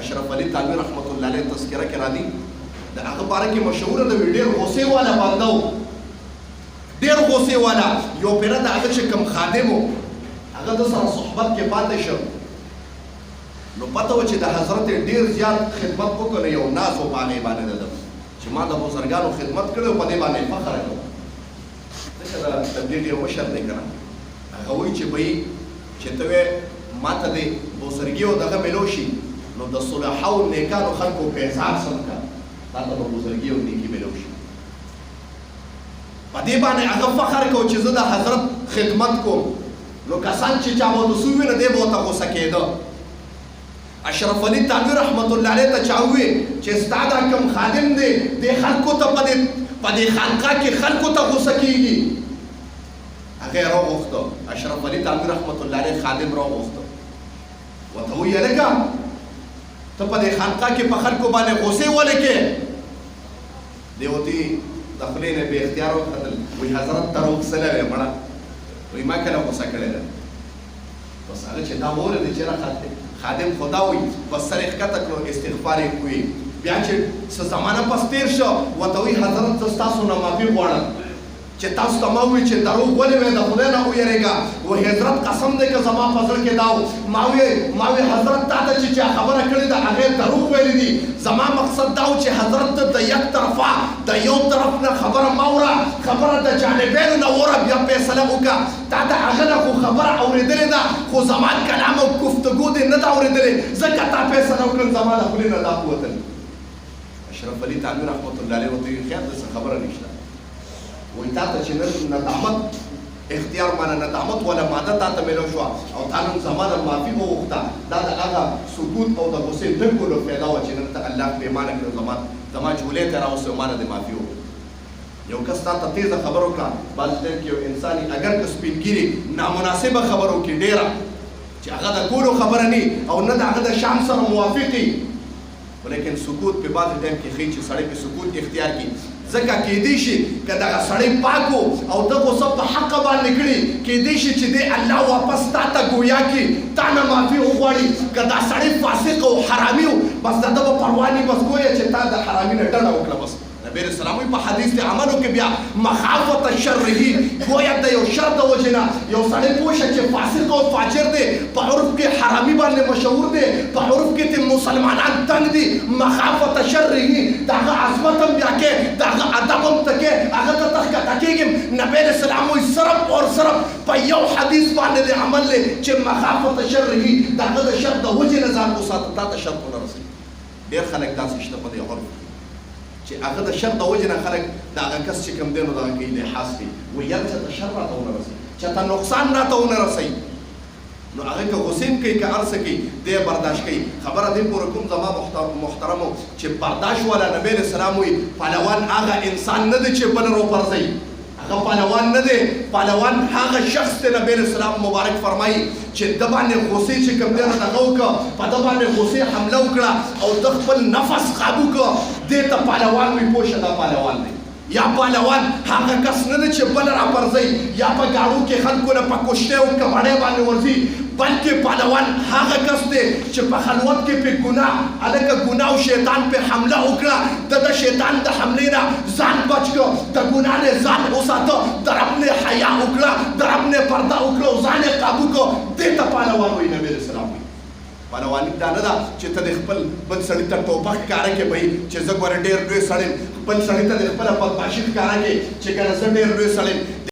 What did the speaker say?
اشرف علي تانوی رحمت الله علیه تذکرہ کې را دي د هغه باره کې مشهوره ده ډېر غوسې والا بنده و ډېر غوسې والا یو پیره د هغه چې کوم خادم و هغه د سره صحبت کې پاتې شو نو پته وه چې د حضرت ډېر زیات خدمت وکړو یو ناز و په هغې باندې د ده چې ما د بزرګانو خدمت کړی او په دې باندې فخر کوم ځکه د تبلیغ یو مشر دی که نه هغه وایي چې بهی چې ته وې ما ته د بزرګي او دغه ملو شي نو د صلحاو نیکانو خلکو په حساب سم که تا ته به بزرګي او نیکي ملو شي په دې باندې هغه فخر کو چې زه د حضرت خدمت کوم نو کسان چې چا ورته سوي نه دی به ورته غوسه کېده اشرف علي تانوی رحمت الله علیه ته چا وویل چې ستا دا کوم خادم دی دې خلکو ته په دې خانقاه کې خلکو ته غوسه کېږي هغه یې راوغوښته اشرف علي تانوی رحمت الله علیه خادم راوغوښته ورته وویل هلکه ته په دې خانقاه کې په خلکو باندې غوسې ولې کې دی ورته د خولې نه بې اختیار وکتل وایي حضرت ته راوغوښتلی وې مړه وایي ما کله غوسه کړې ده بس هغه چې دا واورېدې چې خادم خدا وي بس سر یې ښکته کړو استغفار یې کوي بیا چې څه زمانه پس تېر شو ورته وایي حضرت زه ستاسو نه معافي غواړم چې تاسو ته ما ووایي چې دروغ ولې وې د خدای نه ویرېږه وایي حضرت قسم دی که زما په زړه کې دا و ما وایي حضرت تا ته چې چا خبره کړې ده هغې دروغ ویلي دي زما مقصد دا و چې حضرت ته د یک طرفه د یو طرف نه خبره مه وره خبره د جانبینو نه وره بیا فیصله وکړه تا د هغه نه خو خبره اورېدلې ده خو زما کلام او گفتگو دې نه ده اورېدلې ځکه تا فیصله وکړل زما د خولې نه دا ووتل اشرف علي تانوی رحمت الله علیه ورته ویل خیر داسې خبره نشته وایي تا ته چې نن ندامت اختیار مانه ندامت ولا ماده تا ته میلو شوه او تا نن زما نه معافي وغوښته دا د هغه سکوت او د غوسې ډکولو فایده وه چې نن ته الله پېمانه کړو زما جولې ته راوستې او ما نه دې معافي وغوښته یو کس تا ته تیزه خبر وکړه بعض ټایم کې یو انسان اگر که سپینګیري نامناسبه خبره وکړي ډېره چې هغه د کولو خبره نه او نه د هغه د شان سره موافقي ولیکن سکوت په بعض ټایم کې ښیي چې سړی په سکوت اختیار کړي ځکه کېدی شي که دغه سړی پاک و او ده غوسه په حقه باندې کړي کېدی شي چې دی الله واپس تا ته ګویا کړي تا نه معافي وغواړي که دا سړی فاسق او حرامي و بس د ده به پروا نه بس ګویا چې تا د حرامي نه ډډه وکړه بس نبی رسول الله په حدیث د عملو کې بیا مخافت شره گویا د یو شر د وجې نه یو سړی پوه شه چې فاسق او فاجر دی په عرف کې حرامي باندې مشهور دی په عرف کې ته مسلمانان تنګ دي مخافت شره د هغه عظمت هم بیا کې د هغه ادب هم ته کې هغه ته ښکته کېږي نبی رسول الله وایي صرف اور صرف په یو حدیث باندې د عمل دی چې مخافت شره د هغه د شر د وجې نه ځان وساته تا ته شر ونه رسوي ډېر خلک داسې شته په دې عرف چې هغه د شر د وجې نه خلک د هغه کس چې کوم دی نو دغه کوي لحاظ کوي وایي یاره چاته شر راته ونه رسوي چاته نقصان راته ونه رسوي نو هغه که غوسې هم کوي که هر څه کوي دی برداشت کوي خبره دې پورې کوم زما محترمو چې برداشت والا نبی علیه السلام وایي پهلوان هغه انسان نه دی چې بل راوپرځوي هغه پهلوان نه دی پهلوان هغه شخص دی نبی علیه السلام مبارک فرمایي چې د باندې غوسې چې کوم دی دغه وکړه په ده باندې غوسې حمله وکړه او د خپل نفس قابو کړه دې ته پهلوان وایي پوه شه دا پهلوان دی یا پهلوان هغه کس نه دی چې بل راپرځوي یا په ګاړو کې خلکو نه په کوشتۍ او کباړۍ باندې ورځي بلکې پهلوان هغه کس دی چې په خلوت کې پې ګناه هلکه ګناه او شیطان پې حمله وکړه د شیطان د حملې نه ځان بچ کړه د ګناه نه ځان وساته د رب نه حیا وکړه د رب نه پرده وکړه او ځان یې قابو کړه دې ته پهلوان وایي نبي علیه السلام وایي پهلواني دا نه ده چې ته د خپل بل سړي ته ټوپک ښکاره کړې بهي چې زه ګوره ډېر لوی سړی بل سړي ته د خپله بدماشي ښکاره کړې چې که نه زه ډېر لوی سړی